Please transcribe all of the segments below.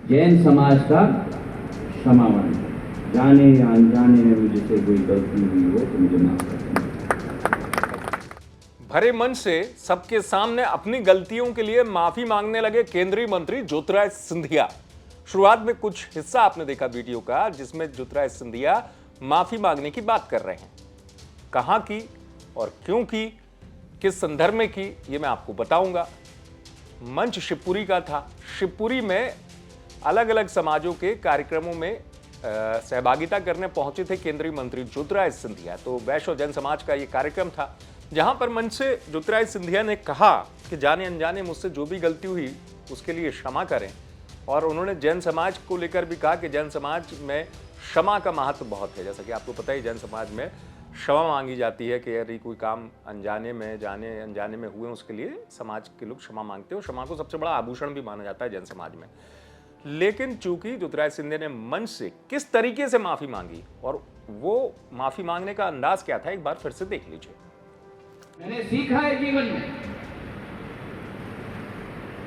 जैन समाज का क्षमावन, जाने या अनजाने में मुझसे कोई गलती हुई हो तो मुझे माफ कर देना। भरे मन से सबके सामने अपनी गलतियों के लिए माफी मांगने लगे केंद्रीय मंत्री ज्योतिरादित्य सिंधिया। शुरुआत में कुछ हिस्सा आपने देखा वीडियो का जिसमें ज्योतिरादित्य सिंधिया माफी मांगने की बात कर रहे हैं। कहां की और क्यों की, किस संदर्भ में की, ये मैं आपको बताऊंगा। मंच शिवपुरी का था। शिवपुरी में अलग अलग समाजों के कार्यक्रमों में सहभागिता करने पहुंचे थे केंद्रीय मंत्री ज्योतिरादित्य सिंधिया। तो वैश्य और जैन समाज का यह कार्यक्रम था जहां पर मंच से ज्योतिरादित्य सिंधिया ने कहा कि जाने अनजाने मुझसे जो भी गलती हुई उसके लिए क्षमा करें। और उन्होंने जैन समाज को लेकर भी कहा कि जैन समाज में क्षमा का महत्व बहुत है। जैसा कि आपको पता ही, जैन समाज में क्षमा मांगी जाती है कि यदि कोई काम अनजाने में, जाने अनजाने में हुए उसके लिए समाज के लोग क्षमा मांगते हो। क्षमा को सबसे बड़ा आभूषण भी माना जाता है जैन समाज में। लेकिन चूंकि ज्योतिरादित्य सिंधिया ने मंच से किस तरीके से माफी मांगी और वो माफी मांगने का अंदाज क्या था, एक बार फिर से देख लीजिए। मैंने सीखा है जीवन में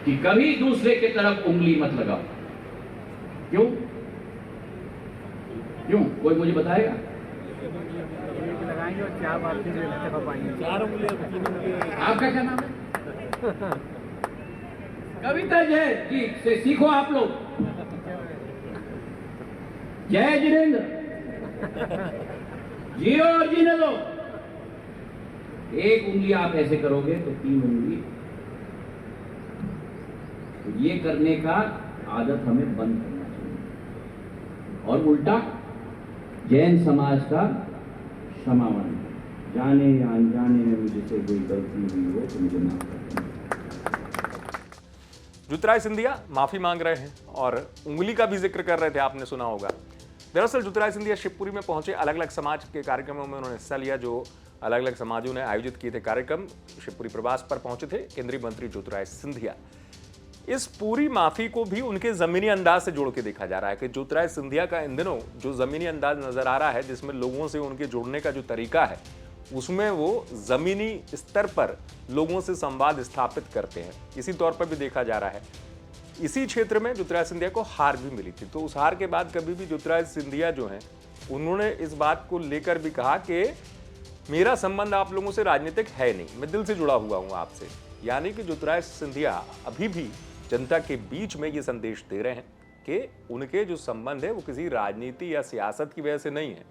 कि कभी दूसरे की तरफ उंगली मत लगाओ। क्यों क्यों कोई मुझे बताएगा? लगाएंगे और क्या बात है, 4 उंगलियां। आपका क्या नाम है? कविता जय जी से सीखो आप लोग। जय जिनेंद्र, जियो और जीने दो। एक उंगली आप ऐसे करोगे तो 3 उंगली। तो ये करने का आदत हमें बंद करना चाहिए। और उल्टा, जैन समाज का क्षमावन, जाने या अनजाने में मुझसे कोई गलती हुई हो तो मुझे माफ कर देना। ज्योतिरादित्य सिंधिया माफी मांग रहे हैं और उंगली का भी जिक्र कर रहे थे, आपने सुना होगा। दरअसल ज्योतिरादित्य सिंधिया शिवपुरी में पहुंचे, अलग अलग समाज के कार्यक्रमों में उन्होंने हिस्सा लिया। जो अलग अलग समाजों ने आयोजित किए थे कार्यक्रम, शिवपुरी प्रवास पर पहुंचे थे केंद्रीय मंत्री ज्योतिरादित्य सिंधिया। इस पूरी माफी को भी उनके जमीनी अंदाज से जोड़ के देखा जा रहा है कि ज्योतिरादित्य सिंधिया का इन दिनों जो जमीनी अंदाज नजर आ रहा है, जिसमें लोगों से उनके जुड़ने का जो तरीका है, उसमें वो जमीनी स्तर पर लोगों से संवाद स्थापित करते हैं। इसी तौर पर भी देखा जा रहा है। इसी क्षेत्र में ज्योतिरादित्य सिंधिया को हार भी मिली थी। तो उस हार के बाद कभी भी ज्योतिरादित्य सिंधिया जो हैं, उन्होंने इस बात को लेकर भी कहा कि मेरा संबंध आप लोगों से राजनीतिक है नहीं, मैं दिल से जुड़ा हुआ हूं आपसे। यानी कि ज्योतिरादित्य सिंधिया अभी भी जनता के बीच में ये संदेश दे रहे हैं कि उनके जो संबंध है वो किसी राजनीति या सियासत की वजह से नहीं है।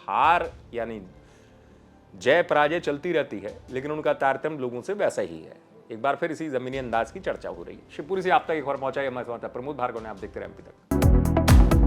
हार यानी जय पराजय चलती रहती है, लेकिन उनका तारतम्य लोगों से वैसा ही है। एक बार फिर इसी जमीनी अंदाज की चर्चा हो रही है। शिवपुरी से आप तक एक और पहुंचा है हमारे संवाददाता प्रमोद भार्गव ने। आप देखते रहे एमपी तक।